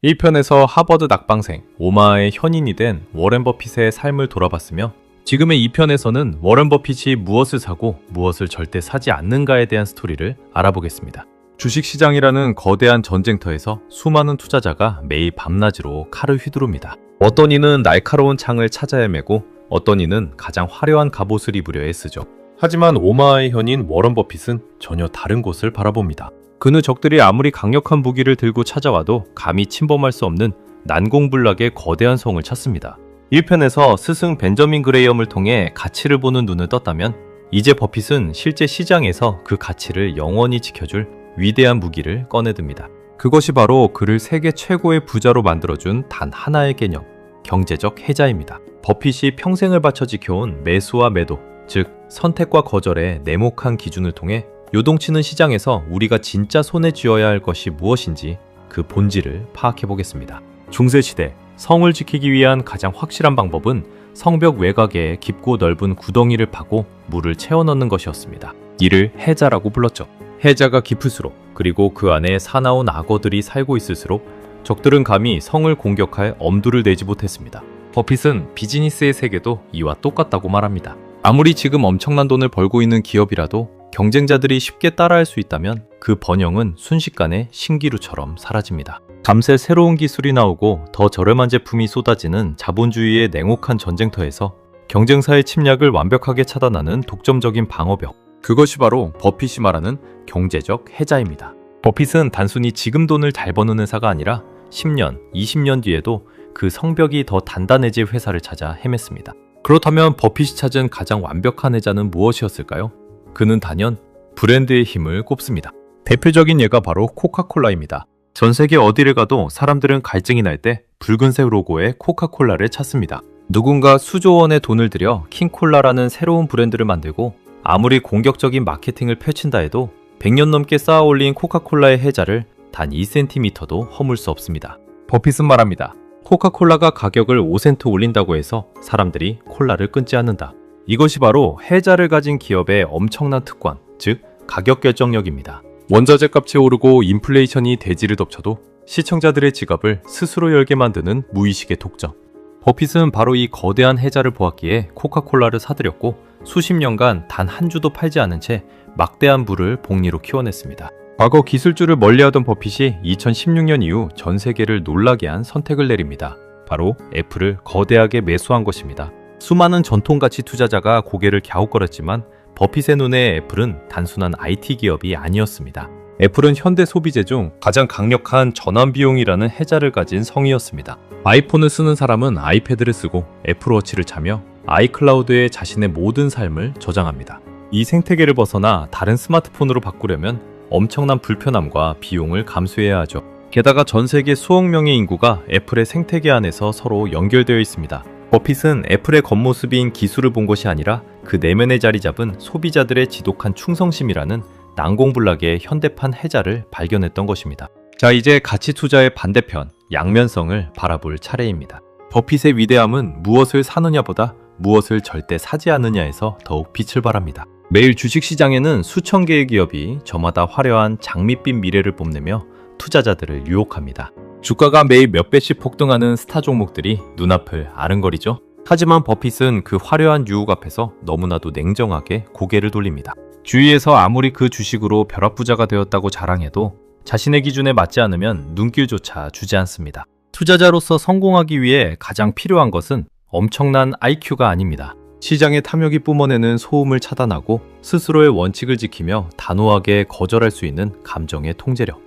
1편에서 하버드 낙방생 오마의 현인이 된 워렌 버핏의 삶을 돌아봤으며, 지금의 2편에서는 워렌 버핏이 무엇을 사고 무엇을 절대 사지 않는가에 대한 스토리를 알아보겠습니다. 주식시장이라는 거대한 전쟁터에서 수많은 투자자가 매일 밤낮으로 칼을 휘두릅니다. 어떤 이는 날카로운 창을 찾아 헤매고 어떤 이는 가장 화려한 갑옷을 입으려 애쓰죠. 하지만 오마의 현인 워런 버핏은 전혀 다른 곳을 바라봅니다. 그는 적들이 아무리 강력한 무기를 들고 찾아와도 감히 침범할 수 없는 난공불락의 거대한 성을 찾습니다. 1편에서 스승 벤저민 그레이엄을 통해 가치를 보는 눈을 떴다면, 이제 버핏은 실제 시장에서 그 가치를 영원히 지켜줄 위대한 무기를 꺼내듭니다. 그것이 바로 그를 세계 최고의 부자로 만들어준 단 하나의 개념, 경제적 해자입니다. 버핏이 평생을 바쳐 지켜온 매수와 매도, 즉 선택과 거절의 냉혹한 기준을 통해 요동치는 시장에서 우리가 진짜 손에 쥐어야 할 것이 무엇인지 그 본질을 파악해 보겠습니다. 중세시대, 성을 지키기 위한 가장 확실한 방법은 성벽 외곽에 깊고 넓은 구덩이를 파고 물을 채워 넣는 것이었습니다. 이를 해자라고 불렀죠. 해자가 깊을수록, 그리고 그 안에 사나운 악어들이 살고 있을수록 적들은 감히 성을 공격할 엄두를 내지 못했습니다. 버핏은 비즈니스의 세계도 이와 똑같다고 말합니다. 아무리 지금 엄청난 돈을 벌고 있는 기업이라도 경쟁자들이 쉽게 따라할 수 있다면 그 번영은 순식간에 신기루처럼 사라집니다. 밤새 새로운 기술이 나오고 더 저렴한 제품이 쏟아지는 자본주의의 냉혹한 전쟁터에서 경쟁사의 침략을 완벽하게 차단하는 독점적인 방어벽, 그것이 바로 버핏이 말하는 경제적 해자입니다. 버핏은 단순히 지금 돈을 잘 버는 회사가 아니라 10년, 20년 뒤에도 그 성벽이 더 단단해질 회사를 찾아 헤맸습니다. 그렇다면 버핏이 찾은 가장 완벽한 해자는 무엇이었을까요? 그는 단연 브랜드의 힘을 꼽습니다. 대표적인 예가 바로 코카콜라입니다. 전 세계 어디를 가도 사람들은 갈증이 날 때 붉은색 로고의 코카콜라를 찾습니다. 누군가 수조 원의 돈을 들여 킹콜라라는 새로운 브랜드를 만들고 아무리 공격적인 마케팅을 펼친다 해도 100년 넘게 쌓아 올린 코카콜라의 해자를 단 2cm도 허물 수 없습니다. 버핏은 말합니다. 코카콜라가 가격을 5센트 올린다고 해서 사람들이 콜라를 끊지 않는다. 이것이 바로 해자를 가진 기업의 엄청난 특권, 즉 가격 결정력입니다. 원자재 값이 오르고 인플레이션이 대지를 덮쳐도 시청자들의 지갑을 스스로 열게 만드는 무의식의 독점. 버핏은 바로 이 거대한 해자를 보았기에 코카콜라를 사들였고 수십 년간 단 한 주도 팔지 않은 채 막대한 부를 복리로 키워냈습니다. 과거 기술주를 멀리하던 버핏이 2016년 이후 전 세계를 놀라게 한 선택을 내립니다. 바로 애플을 거대하게 매수한 것입니다. 수많은 전통가치 투자자가 고개를 갸웃거렸지만 버핏의 눈에 애플은 단순한 IT 기업이 아니었습니다. 애플은 현대 소비재 중 가장 강력한 전환 비용이라는 해자를 가진 성이었습니다. 아이폰을 쓰는 사람은 아이패드를 쓰고 애플워치를 차며 아이클라우드에 자신의 모든 삶을 저장합니다. 이 생태계를 벗어나 다른 스마트폰으로 바꾸려면 엄청난 불편함과 비용을 감수해야 하죠. 게다가 전 세계 수억 명의 인구가 애플의 생태계 안에서 서로 연결되어 있습니다. 버핏은 애플의 겉모습인 기술을 본 것이 아니라 그 내면에 자리 잡은 소비자들의 지독한 충성심이라는 난공불락의 현대판 해자를 발견했던 것입니다. 자, 이제 가치 투자의 반대편, 양면성을 바라볼 차례입니다. 버핏의 위대함은 무엇을 사느냐보다 무엇을 절대 사지 않느냐에서 더욱 빛을 발합니다. 매일 주식시장에는 수천 개의 기업이 저마다 화려한 장밋빛 미래를 뽐내며 투자자들을 유혹합니다. 주가가 매일 몇 배씩 폭등하는 스타 종목들이 눈앞을 아른거리죠. 하지만 버핏은 그 화려한 유혹 앞에서 너무나도 냉정하게 고개를 돌립니다. 주위에서 아무리 그 주식으로 벼락부자가 되었다고 자랑해도 자신의 기준에 맞지 않으면 눈길조차 주지 않습니다. 투자자로서 성공하기 위해 가장 필요한 것은 엄청난 IQ가 아닙니다. 시장의 탐욕이 뿜어내는 소음을 차단하고 스스로의 원칙을 지키며 단호하게 거절할 수 있는 감정의 통제력.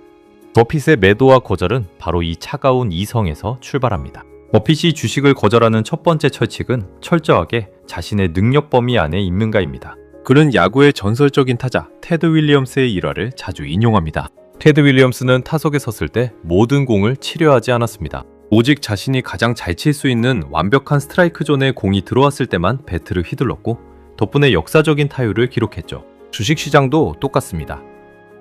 버핏의 매도와 거절은 바로 이 차가운 이성에서 출발합니다. 버핏이 주식을 거절하는 첫 번째 철칙은 철저하게 자신의 능력 범위 안에 있는가입니다. 그는 야구의 전설적인 타자 테드 윌리엄스의 일화를 자주 인용합니다. 테드 윌리엄스는 타석에 섰을 때 모든 공을 치려하지 않았습니다. 오직 자신이 가장 잘 칠 수 있는 완벽한 스트라이크 존에 공이 들어왔을 때만 배트를 휘둘렀고 덕분에 역사적인 타율을 기록했죠. 주식시장도 똑같습니다.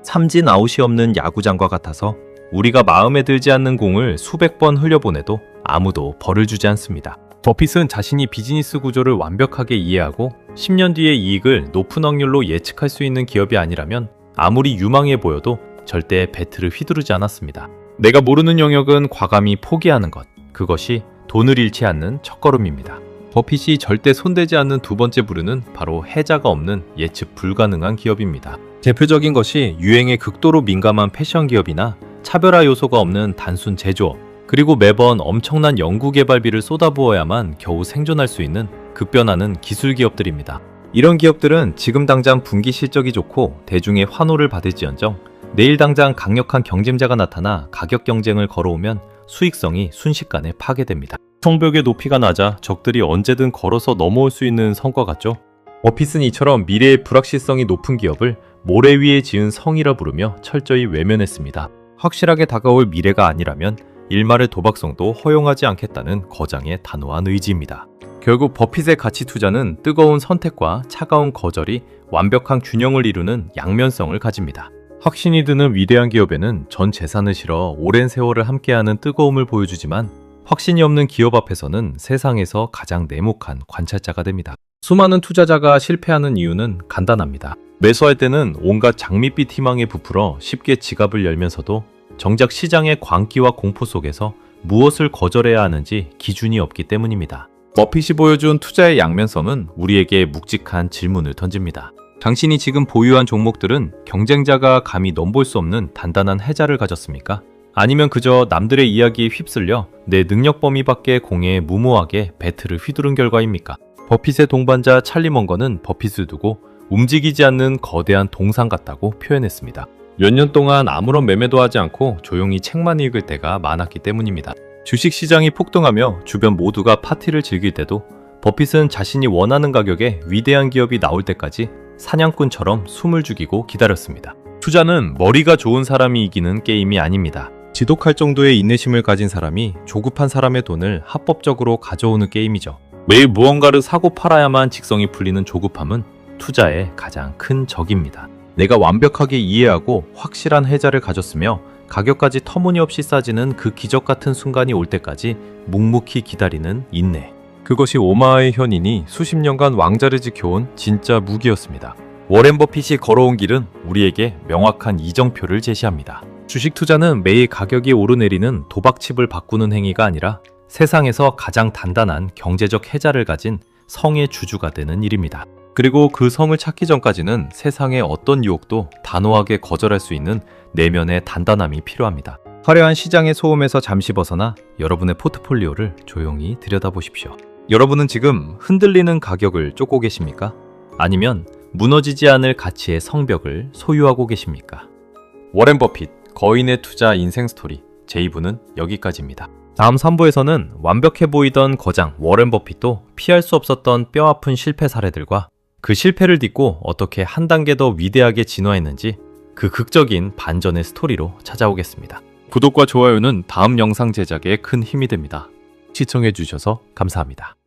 삼진 아웃이 없는 야구장과 같아서 우리가 마음에 들지 않는 공을 수백 번 흘려보내도 아무도 벌을 주지 않습니다. 버핏은 자신이 비즈니스 구조를 완벽하게 이해하고 10년 뒤의 이익을 높은 확률로 예측할 수 있는 기업이 아니라면 아무리 유망해 보여도 절대 배트를 휘두르지 않았습니다. 내가 모르는 영역은 과감히 포기하는 것. 그것이 돈을 잃지 않는 첫걸음입니다. 버핏이 절대 손대지 않는 두 번째 부류는 바로 해자가 없는 예측 불가능한 기업입니다. 대표적인 것이 유행에 극도로 민감한 패션 기업이나 차별화 요소가 없는 단순 제조업, 그리고 매번 엄청난 연구개발비를 쏟아부어야만 겨우 생존할 수 있는 급변하는 기술 기업들입니다. 이런 기업들은 지금 당장 분기 실적이 좋고 대중의 환호를 받을지언정 내일 당장 강력한 경쟁자가 나타나 가격 경쟁을 걸어오면 수익성이 순식간에 파괴됩니다. 성벽의 높이가 낮아 적들이 언제든 걸어서 넘어올 수 있는 성과 같죠? 버핏은 이처럼 미래의 불확실성이 높은 기업을 모래 위에 지은 성이라 부르며 철저히 외면했습니다. 확실하게 다가올 미래가 아니라면 일말의 도박성도 허용하지 않겠다는 거장의 단호한 의지입니다. 결국 버핏의 가치 투자는 뜨거운 선택과 차가운 거절이 완벽한 균형을 이루는 양면성을 가집니다. 확신이 드는 위대한 기업에는 전 재산을 실어 오랜 세월을 함께하는 뜨거움을 보여주지만 확신이 없는 기업 앞에서는 세상에서 가장 냉혹한 관찰자가 됩니다. 수많은 투자자가 실패하는 이유는 간단합니다. 매수할 때는 온갖 장밋빛 희망에 부풀어 쉽게 지갑을 열면서도 정작 시장의 광기와 공포 속에서 무엇을 거절해야 하는지 기준이 없기 때문입니다. 버핏이 보여준 투자의 양면성은 우리에게 묵직한 질문을 던집니다. 당신이 지금 보유한 종목들은 경쟁자가 감히 넘볼 수 없는 단단한 해자를 가졌습니까? 아니면 그저 남들의 이야기에 휩쓸려 내 능력 범위 밖의 공에 무모하게 배틀을 휘두른 결과입니까? 버핏의 동반자 찰리 먼거는 버핏을 두고 움직이지 않는 거대한 동상 같다고 표현했습니다. 몇 년 동안 아무런 매매도 하지 않고 조용히 책만 읽을 때가 많았기 때문입니다. 주식시장이 폭등하며 주변 모두가 파티를 즐길 때도 버핏은 자신이 원하는 가격에 위대한 기업이 나올 때까지 사냥꾼처럼 숨을 죽이고 기다렸습니다. 투자는 머리가 좋은 사람이 이기는 게임이 아닙니다. 지독할 정도의 인내심을 가진 사람이 조급한 사람의 돈을 합법적으로 가져오는 게임이죠. 매일 무언가를 사고 팔아야만 직성이 풀리는 조급함은 투자의 가장 큰 적입니다. 내가 완벽하게 이해하고 확실한 해자를 가졌으며 가격까지 터무니없이 싸지는 그 기적 같은 순간이 올 때까지 묵묵히 기다리는 인내. 그것이 오마의 현인이 수십 년간 왕자를 지켜온 진짜 무기였습니다. 워렌 버핏이 걸어온 길은 우리에게 명확한 이정표를 제시합니다. 주식 투자는 매일 가격이 오르내리는 도박칩을 바꾸는 행위가 아니라 세상에서 가장 단단한 경제적 해자를 가진 성의 주주가 되는 일입니다. 그리고 그 성을 찾기 전까지는 세상의 어떤 유혹도 단호하게 거절할 수 있는 내면의 단단함이 필요합니다. 화려한 시장의 소음에서 잠시 벗어나 여러분의 포트폴리오를 조용히 들여다보십시오. 여러분은 지금 흔들리는 가격을 쫓고 계십니까? 아니면 무너지지 않을 가치의 성벽을 소유하고 계십니까? 워렌 버핏, 거인의 투자 인생 스토리 제2부는 여기까지입니다. 다음 3부에서는 완벽해 보이던 거장 워렌 버핏도 피할 수 없었던 뼈아픈 실패 사례들과 그 실패를 딛고 어떻게 한 단계 더 위대하게 진화했는지 그 극적인 반전의 스토리로 찾아오겠습니다. 구독과 좋아요는 다음 영상 제작에 큰 힘이 됩니다. 시청해주셔서 감사합니다.